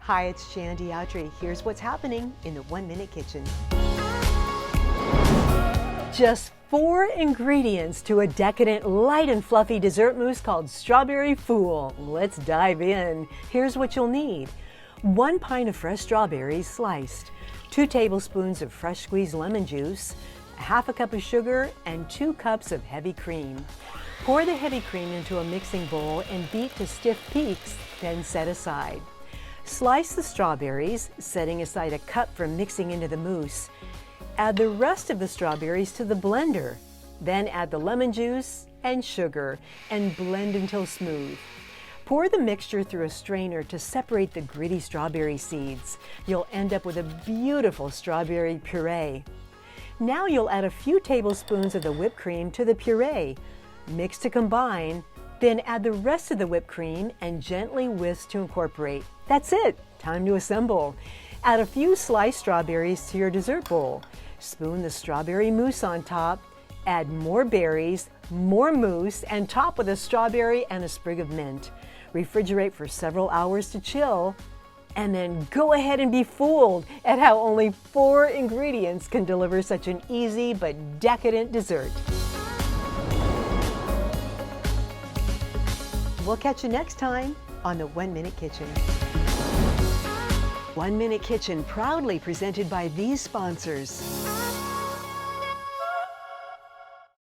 Hi, it's Shandy Audrey. Here's what's happening in the 1 Minute Kitchen. Just 4 ingredients to a decadent, light and fluffy dessert mousse called Strawberry Fool. Let's dive in. Here's what you'll need. 1 pint of fresh strawberries sliced, 2 tablespoons of fresh squeezed lemon juice, ½ cup of sugar, and 2 cups of heavy cream. Pour the heavy cream into a mixing bowl and beat to stiff peaks, then set aside. Slice the strawberries, setting aside a cup for mixing into the mousse. Add the rest of the strawberries to the blender. Then add the lemon juice and sugar and blend until smooth. Pour the mixture through a strainer to separate the gritty strawberry seeds. You'll end up with a beautiful strawberry puree. Now you'll add a few tablespoons of the whipped cream to the puree. Mix to combine, then add the rest of the whipped cream and gently whisk to incorporate. That's it! Time to assemble. Add a few sliced strawberries to your dessert bowl. Spoon the strawberry mousse on top. Add more berries, more mousse, and top with a strawberry and a sprig of mint. Refrigerate for several hours to chill. And then go ahead and be fooled at how only 4 ingredients can deliver such an easy but decadent dessert. We'll catch you next time on the 1 Minute Kitchen. 1 Minute Kitchen proudly presented by these sponsors.